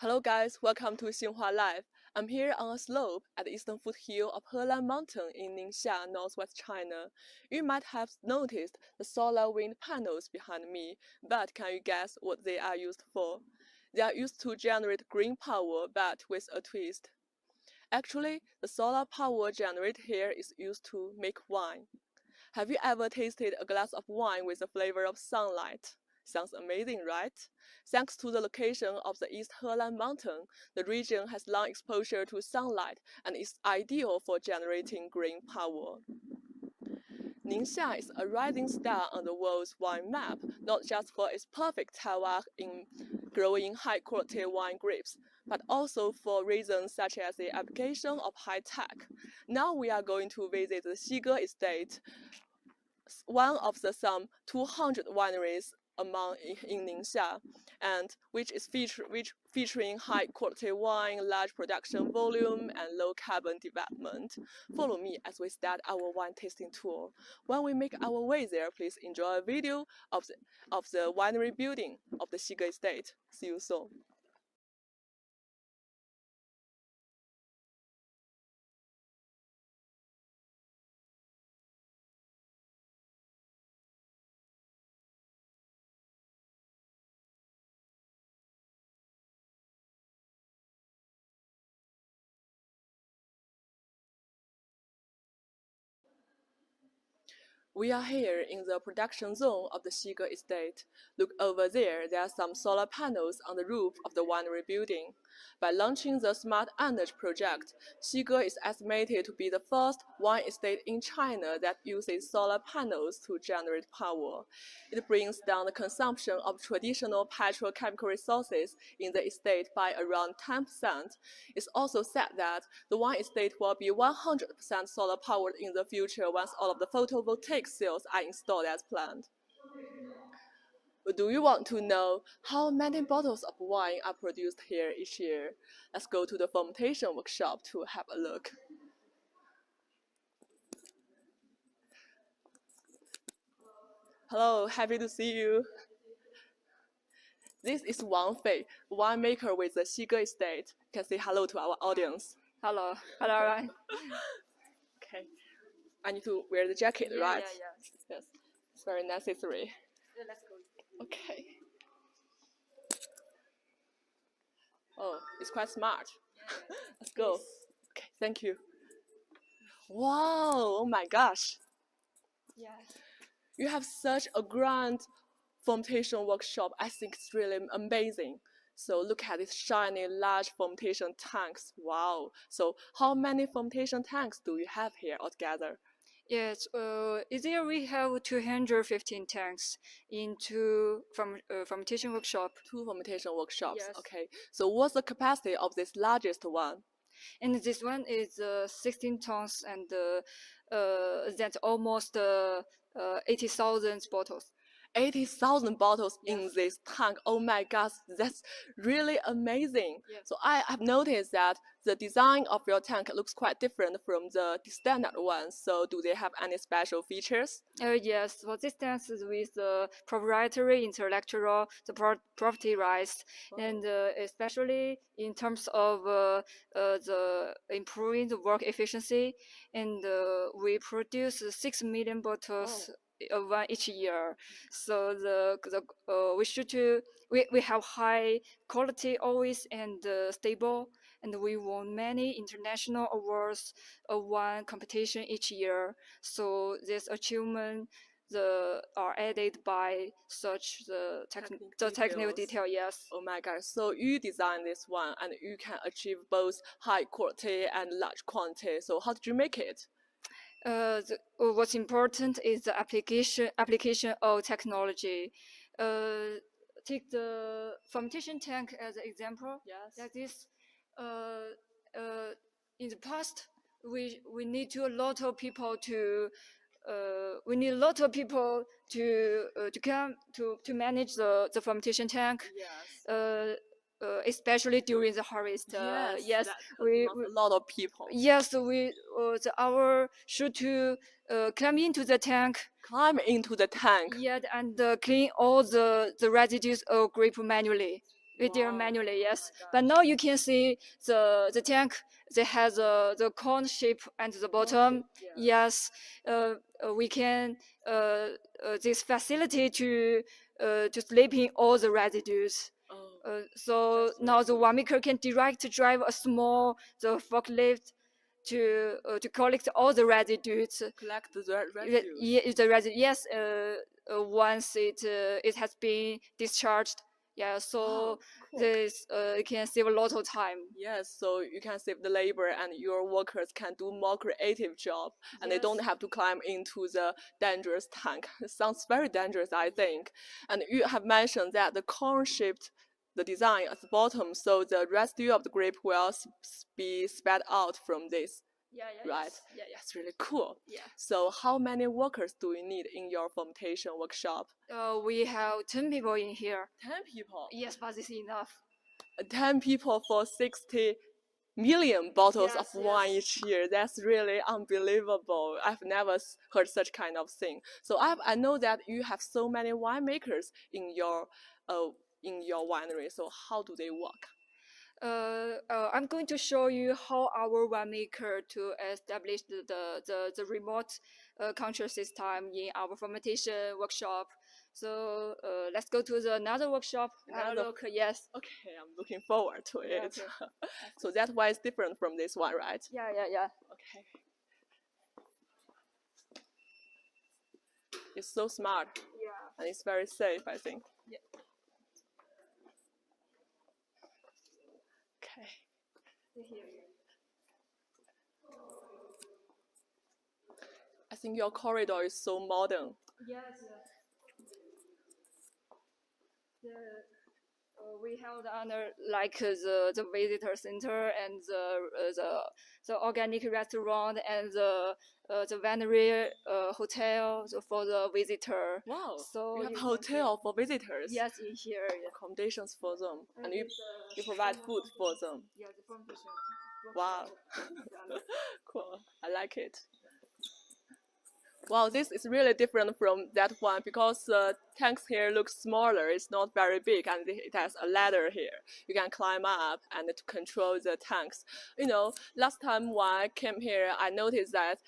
Hello guys, welcome to Xinhua Live. I'm here on a slope at the eastern foothill of Helan Mountain in Ningxia, northwest China. You might have noticed the solar wind panels behind me, but can you guess what they are used for? They are used to generate green power, but with a twist. Actually, the solar power generated here is used to make wine. Have you ever tasted a glass of wine with the flavor of sunlight? Sounds amazing, right? Thanks to the location of the East Helan Mountain, the region has long exposure to sunlight and is ideal for generating green power. Ningxia is a rising star on the world's wine map, not just for its perfect terroir in growing high-quality wine grapes, but also for reasons such as the application of high tech. Now we are going to visit the Xige Estate, one of the some 200 wineries in Ningxia, and which is featuring high quality wine, large production volume, and low carbon development. Follow me as we start our wine tasting tour. When we make our way there, please enjoy a video of the winery building of the Xige Estate. See you soon. We are here in the production zone of the Xige Estate. Look over there, there are some solar panels on the roof of the winery building. By launching the Smart Energy project, Xige is estimated to be the first wine estate in China that uses solar panels to generate power. It brings down the consumption of traditional petrochemical resources in the estate by around 10%. It's also said that the wine estate will be 100% solar powered in the future once all of the photovoltaic cells are installed as planned. But do you want to know how many bottles of wine are produced here each year? Let's go to the fermentation workshop to have a look. Hello, happy to see you. This is Wang Fei, winemaker with the Xige Estate. You can say hello to our audience. Hello, right? Okay. I need to wear the jacket, right? Yeah. Yes. It's very necessary. Yeah, let's go. Okay. Oh, it's quite smart. Let's go. Okay, thank you. Wow, oh my gosh. Yeah. You have such a grand fermentation workshop. I think it's really amazing. So look at these shiny, large fermentation tanks. Wow. So how many fermentation tanks do you have here altogether? Yes, there we have 215 tanks from fermentation workshop. 2 fermentation workshops. Yes. Okay. So what's the capacity of this largest one? And this one is 16 tons and that's almost 80,000 bottles. 80,000 bottles Yes. in this tank. Oh my gosh, that's really amazing. Yes. So I have noticed that the design of your tank looks quite different from the standard ones. So do they have any special features? Yes, for this tanks with the proprietary intellectual property rights, and especially in terms of the improving the work efficiency, and we produce 6 million bottles of wine each year. So we have high quality always and stable, and we won many international awards of wine competition each year. So this achievement are added by such the technical detail. Yes. Oh my god! So you designed this one, and you can achieve both high quality and large quantity. So how did you make it? What's important is the application of technology. Take the fermentation tank as an example. Yes. Like this, in the past, we need a lot of people to come to manage the fermentation tank. Yes. Especially during the harvest. Yes. A lot of people. Yes, our should to climb into the tank. Climb into the tank. Yeah, and clean all the residues of grape manually. We did manually, yes. But now you can see the tank. They has the cone shape at the bottom. Yes, we can this facility to sleep in all the residues. So now the winemaker can direct drive a small the forklift to collect all the residues. Collect the residues. Yes. Once it has been discharged. Yeah, so Wow, cool. this can save a lot of time. Yes, so you can save the labor and your workers can do more creative job and they don't have to climb into the dangerous tank. It sounds very dangerous, I think. And you have mentioned that the cone shaped the design at the bottom, so the residue of the grape will be spat out from this. Right? Yeah. That's really cool. Yeah. So how many workers do you need in your fermentation workshop? We have 10 people in here. 10 people? Yes, but this is enough. 10 people for 60 million bottles of wine each year. That's really unbelievable. I've never heard such kind of thing. So I know that you have so many winemakers in your winery. So how do they work? I'm going to show you how our winemaker to establish the remote control system in our fermentation workshop. So let's go to another workshop. Have a look. Yes. Okay, I'm looking forward to it. Okay. So that wine is different from this one, right? Yeah. Okay. It's so smart. Yeah. And it's very safe, I think. Yeah. Okay. I think your corridor is so modern. Yes. We held under like the visitor center and the organic restaurant and the winery hotel for the visitor. Wow! So you have a hotel for visitors. Yes, in here. Yeah. Accommodations for them, and you provide food for them. Yeah, the fermentation. Wow! Cool. I like it. Wow, this is really different from that one because the tanks here look smaller. It's not very big, and it has a ladder here. You can climb up and to control the tanks. You know, last time when I came here, I noticed that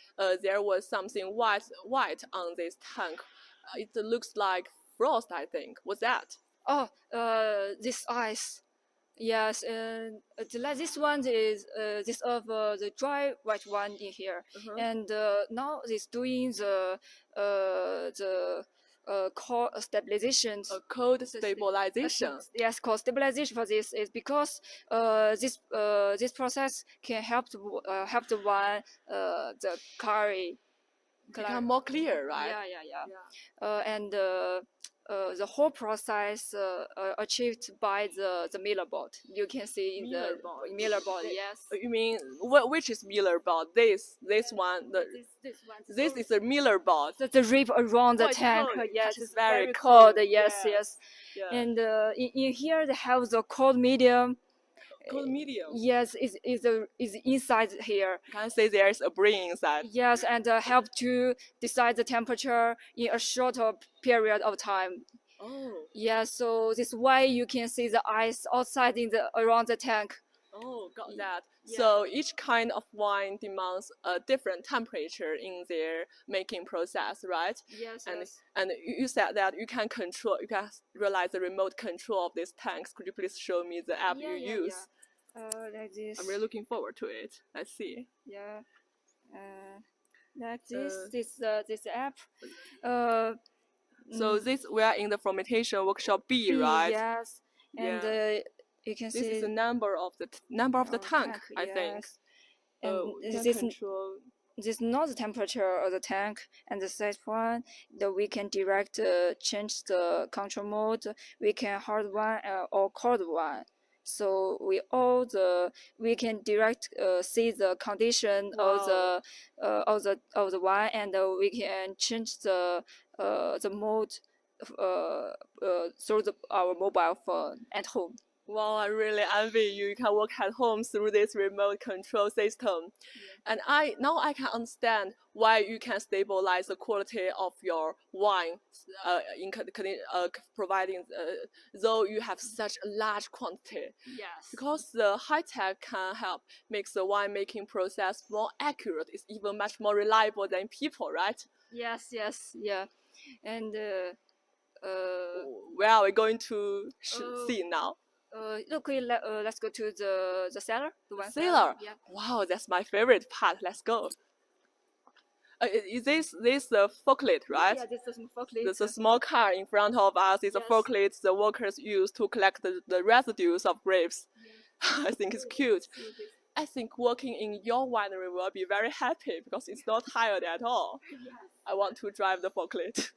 there was something white on this tank. It looks like frost, I think. What's that? Oh, this ice. Yes, and this one is this of the dry white one in here, and now it's doing the cold stabilization. Cold stabilization. Yes, cold stabilization for this is because this process can help the wine the curry become more clear, right? Yeah. And the whole process achieved by the Miller board. You can see in the Miller board. Yes. You mean which is Miller board? This one. This is a Miller board. The rib around the tank. Cold. Yes, it's very cold. Yes. Yeah. And in here they have the cold medium. Cold medium. Yes, is inside here. You can say there is a brain inside. Yes, and help to decide the temperature in a shorter period of time. Oh. Yeah, so this way you can see the ice outside around the tank. Oh, got that. Yeah. So each kind of wine demands a different temperature in their making process, right? Yes. And you said that you can realize the remote control of these tanks. Could you please show me the app you use? Like this. I'm really looking forward to it. Let's see. Yeah. Like this app. So we are in the fermentation workshop B, right? Yes. And you can see this is the number of the tank, I think. And this is not the temperature of the tank, and the set one that we can direct change the control mode. We can hard one or cold one. So we can direct see the condition of the wine, and we can change the mode through our mobile phone at home. Wow, I really envy you. You can work at home through this remote control system. And now I can understand why you can stabilize the quality of your wine providing though you have such a large quantity. Yes. Because the high tech can help make the winemaking process more accurate. It's even much more reliable than people, right? Yes, yeah. And Where are we going to see now? look, let's go to the cellar, the one Cellar. Yeah. Wow, that's my favorite part. Let's go. Is this the forklift, right? Yeah, this is the forklift. There's a small car in front of us. It's a Yes. forklift the workers use to collect the residues of grapes. I think it's cute. I think working in your winery will be very happy because it's not tired at all. I want to drive the forklift.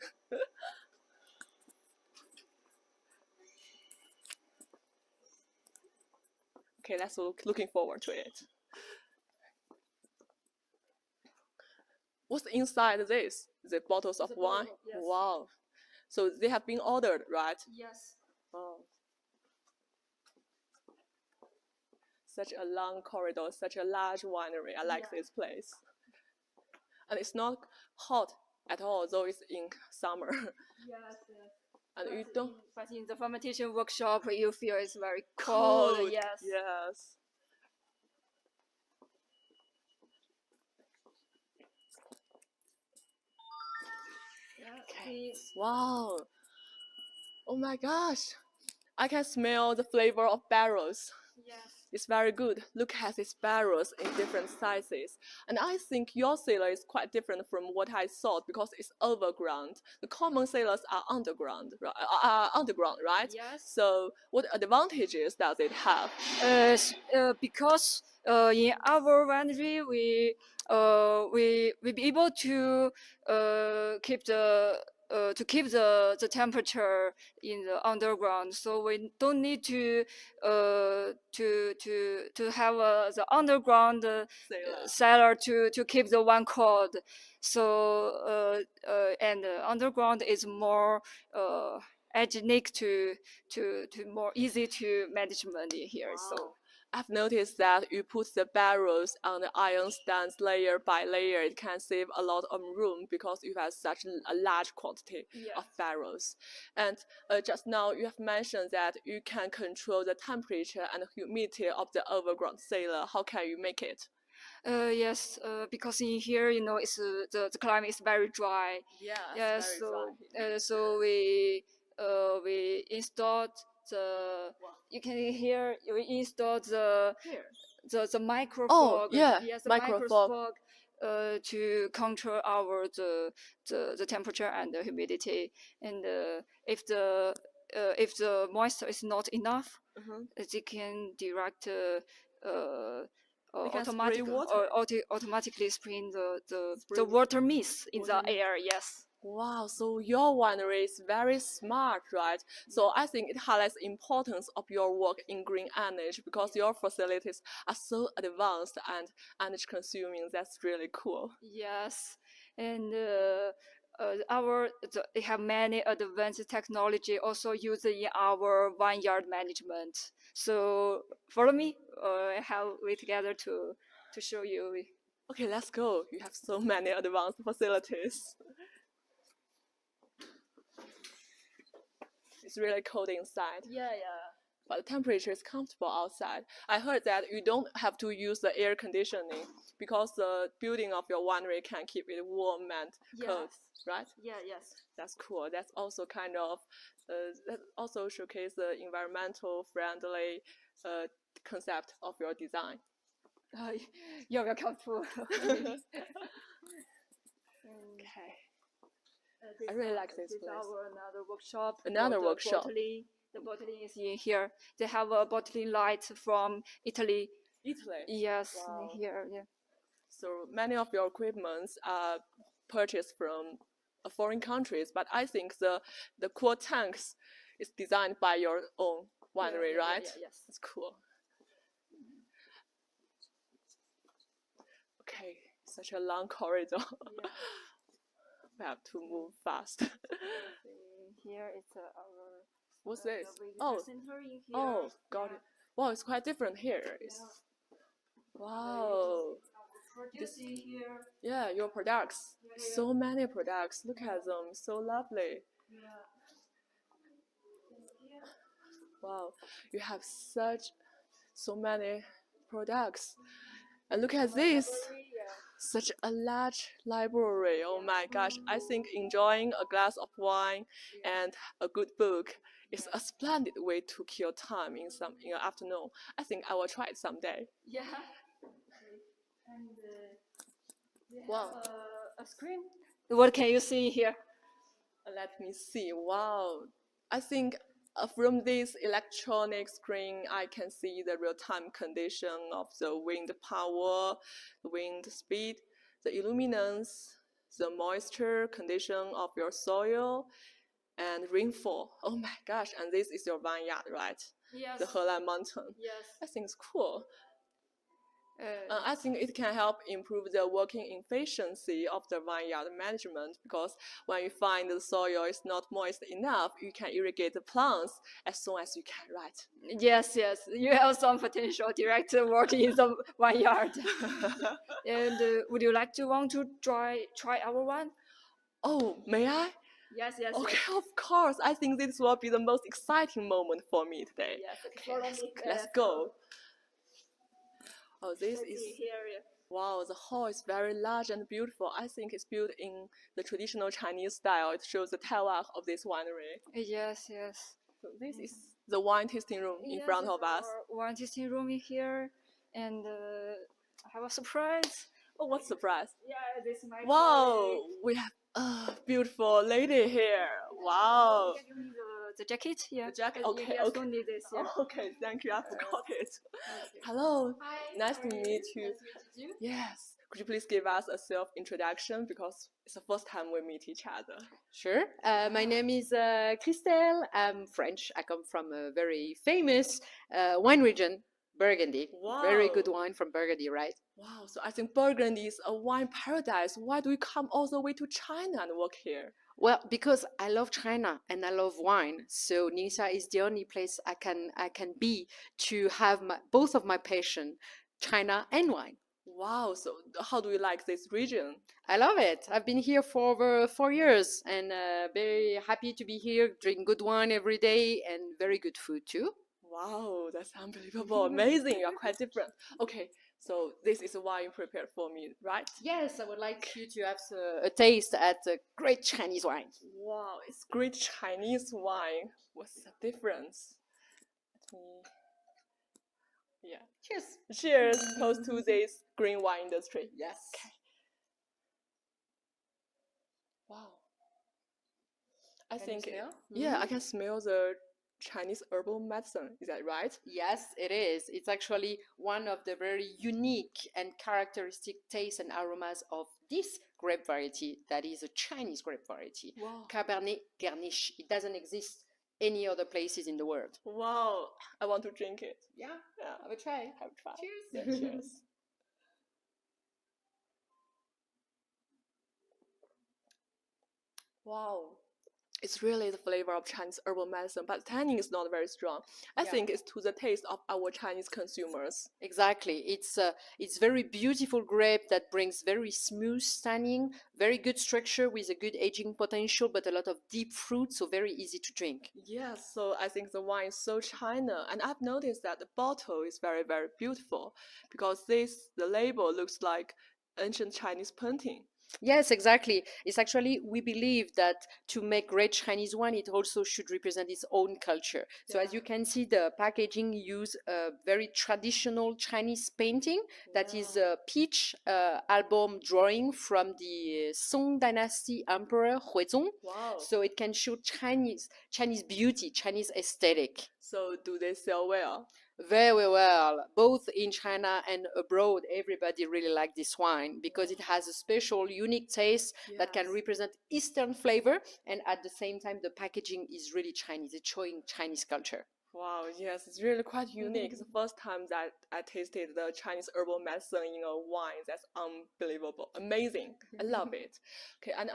Okay, let's looking forward to it. What's inside this? The bottles of wine? bottle, yes. Wow. So they have been ordered, right? Yes. Oh. Such a long corridor, such a large winery. I like this place. And it's not hot at all, though it's in summer. Yes. And you don't. But in the fermentation workshop, you feel it's very cold. Yes. Yes. Okay. Wow. Oh my gosh. I can smell the flavor of barrels. Yes. It's very good. Look at these barrels in different sizes. And I think your cellar is quite different from what I thought because it's overground. The common cellars are underground, right? Yes. So what advantages does it have? Because in our winery we be able to keep the temperature in the underground, so we don't need to have the underground cellar to keep the wine cold. So and underground is more hygienic to more easy to management in here. Wow. So I've noticed that you put the barrels on the iron stands layer by layer. It can save a lot of room because you have such a large quantity of barrels. And just now you have mentioned that you can control the temperature and humidity of the overground cellar. How can you make it? yes, because in here, it's the climate is very dry. Yes, So we installed the. You can hear we installed the microfog. Oh, yeah, Yes, the microfog. microfog to control the temperature and the humidity. And if the moisture is not enough, they can direct automatically spring the water mist in the air. Yes. Wow, so your winery is very smart, right? So I think it highlights the importance of your work in green energy because your facilities are so advanced and energy consuming. That's really cool. Yes, and they have many advanced technology also used in our vineyard management. So follow me. How we together to show you. Okay, let's go. You have so many advanced facilities. It's really cold inside. Yeah. But the temperature is comfortable outside. I heard that you don't have to use the air conditioning because the building of your winery can keep it warm and cold, right? Yes. That's cool. That's also kind of that also showcase the environmental friendly concept of your design. You're welcome to. Okay. I really like this place. Our another workshop. Another workshop. The bottling is in here. They have a bottling light from Italy. Italy? Yes, Wow. here, yeah. So many of your equipments are purchased from foreign countries, but I think the cool tanks is designed by your own winery, right? Yes. It's cool. Okay, such a long corridor. We have to move fast. Here is our What's this? The visitor Oh, center in here. oh, got it. Wow, it's quite different here. It's, wow. Producing here. Yeah, your products. So many products. Look at them. So lovely. Yeah. Wow, you have so many products. And look at this. Such a large library. Oh my gosh. I think enjoying a glass of wine and a good book is a splendid way to kill time in the afternoon. I think I will try it someday. Yeah. And they Wow. have a screen. What can you see here? Let me see. Wow. I think from this electronic screen, I can see the real-time condition of the wind power, the wind speed, the illuminance, the moisture condition of your soil, and rainfall. Oh my gosh, and this is your vineyard, right? Yes. The Helan Mountain. Yes. I think it's cool. I think it can help improve the working efficiency of the vineyard management because when you find the soil is not moist enough, you can irrigate the plants as soon as you can, right? Yes, yes. You have some potential direct work in the vineyard. And would you like to want to try our one? Oh, may I? Yes, yes. Okay, yes. of course. I think this will be the most exciting moment for me today. Yes, Okay, let's go. Oh, this is, wow, the hall is very large and beautiful. I think it's built in the traditional Chinese style. It shows the terroir of this winery. Yes, yes. So this is the wine tasting room in front of us. Wine tasting room in here, and I have a surprise. Oh, what surprise? Yeah, this is my Wow, colleague. we have a beautiful lady here. Wow. Can you give me the jacket? Yeah. The jacket? Okay, yes, okay. Don't need this. Yeah. Oh, okay, thank you. I forgot it. Okay. Hello. Hi. Nice to meet you. Nice to meet you. Yes. Could you please give us a self-introduction because it's the first time we meet each other. Sure. My name is Christelle. I'm French. I come from a very famous wine region, Burgundy. Wow. Very good wine from Burgundy, right? Wow. So I think Burgundy is a wine paradise. Why do you come all the way to China and work here? Well, because I love China and I love wine. So Ningxia is the only place I can be to have both of my passion, China and wine. Wow, so how do you like this region? I love it. I've been here for over 4 years and very happy to be here, drink good wine every day and very good food too. Wow, that's unbelievable. Amazing. You're quite different. Okay, so this is a wine prepared for me, right? Yes, I would like you to have a taste at a great Chinese wine. Wow, it's great Chinese wine. What's the difference? Let me... Yeah. Cheers. Cheers. Toast to this green wine industry. Yes. Okay. Wow. I think smell? Yeah, I can smell the Chinese herbal medicine. Is that right? Yes, it is. It's actually one of the very unique and characteristic tastes and aromas of this grape variety that is a Chinese grape variety. Wow. Cabernet Garniche. It doesn't exist any other places in the world. Wow. I want to drink it. Yeah. Yeah. Have a try. Have a try. Cheers. Yeah, cheers. Wow. It's really the flavor of Chinese herbal medicine, but tannin is not very strong. I think it's to the taste of our Chinese consumers. Exactly. It's very beautiful grape that brings very smooth tannin, very good structure with a good aging potential, but a lot of deep fruit, so very easy to drink. Yes, so I think the wine is so China, and I've noticed that the bottle is very, very beautiful because the label looks like ancient Chinese painting. Yes, exactly. It's actually, we believe that to make great Chinese wine, it also should represent its own culture. So as you can see, the packaging use a very traditional Chinese painting that is a peach album drawing from the Song Dynasty Emperor Huizong. Wow. So it can show Chinese beauty, Chinese aesthetic. So do they sell well? Very well, both in China and abroad. Everybody really like this wine because it has a special, unique taste that can represent Eastern flavor, and at the same time, the packaging is really Chinese. It's showing Chinese culture. Wow, yes, it's really quite unique. It's the first time that I tasted the Chinese herbal medicine in a wine. That's unbelievable, amazing. I love it. Okay, and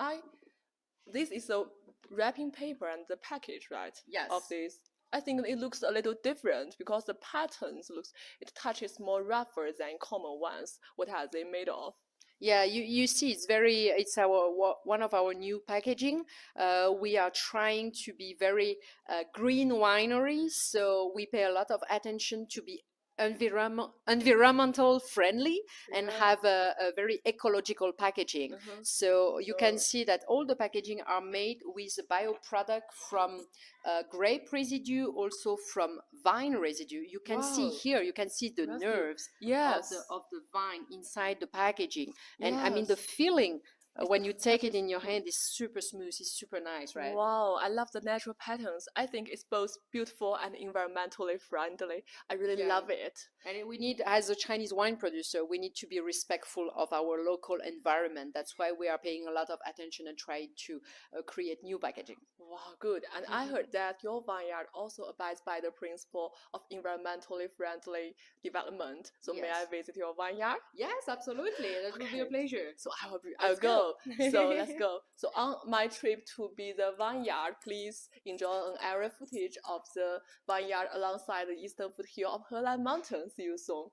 This is the wrapping paper and the package, right? Yes. Of this. I think it looks a little different because the patterns it touches more rougher than common ones. What are they made of? Yeah, you see, it's one of our new packaging. We are trying to be very green wineries, so we pay a lot of attention to be environmental friendly and have a very ecological packaging. So you can see that all the packaging are made with a bioproduct from grape residue, also from vine residue. You can see here, you can see the nerves of the vine inside the packaging. And I mean, the feeling when you take it in your hand is super smooth, it's super nice, right? Wow, I love the natural patterns. I think it's both beautiful and environmentally friendly. I really love it. And we need, as a Chinese wine producer, we need to be respectful of our local environment. That's why we are paying a lot of attention and trying to create new packaging. Wow, good. And I heard that your vineyard also abides by the principle of environmentally friendly development. So may I visit your vineyard? Yes, absolutely. That will be a pleasure. So I'll go. So let's go. So on my trip to be the vineyard, please enjoy an aerial footage of the vineyard alongside the eastern foothill of Helan Mountain. See you soon.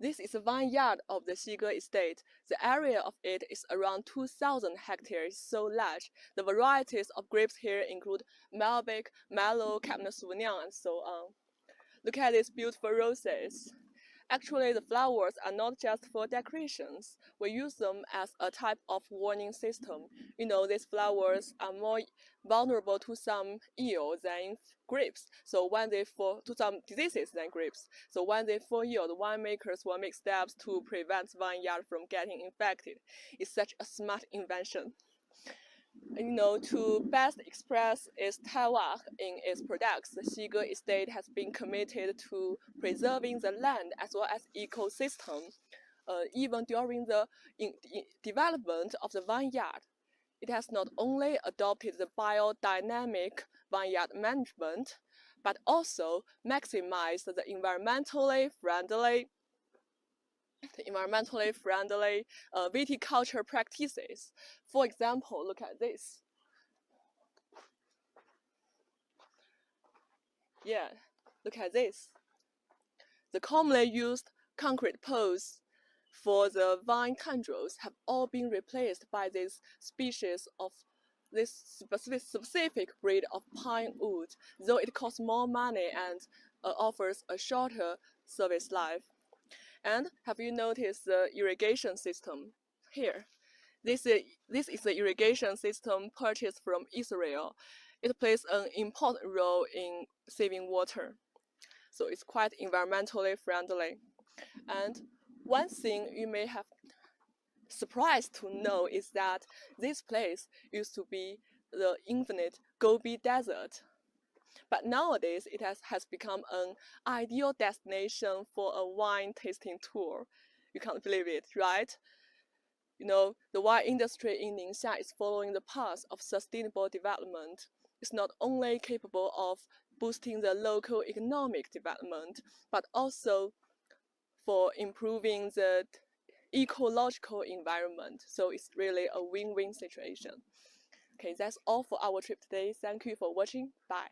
This is a vineyard of the Xige estate. The area of it is around 2,000 hectares, so large. The varieties of grapes here include Malbec, Merlot, Cabernet Sauvignon, and so on. Look at these beautiful roses. Actually, the flowers are not just for decorations. We use them as a type of warning system. You know, these flowers are more vulnerable to some ill than grapes. So when they fall to some diseases than grapes. So when they fall ill, the winemakers will make steps to prevent vineyard from getting infected. It's such a smart invention. You know, to best express its terroir in its products, the Xige estate has been committed to preserving the land as well as ecosystem, even during the development of the vineyard. It has not only adopted the biodynamic vineyard management, but also maximized the environmentally friendly viticulture practices. For example, look at this. Yeah, look at this. The commonly used concrete posts for the vine tendrils have all been replaced by this species of this specific breed of pine wood, though it costs more money and offers a shorter service life. And have you noticed the irrigation system here? This is the irrigation system purchased from Israel. It plays an important role in saving water. So it's quite environmentally friendly. And one thing you may have surprised to know is that this place used to be the infinite Gobi Desert. But nowadays it has become an ideal destination for a wine tasting tour. You can't believe it, right? You know, the wine industry in Ningxia is following the path of sustainable development. It's not only capable of boosting the local economic development, but also for improving the ecological environment. So it's really a win-win situation. Okay, that's all for our trip today. Thank you for watching. Bye.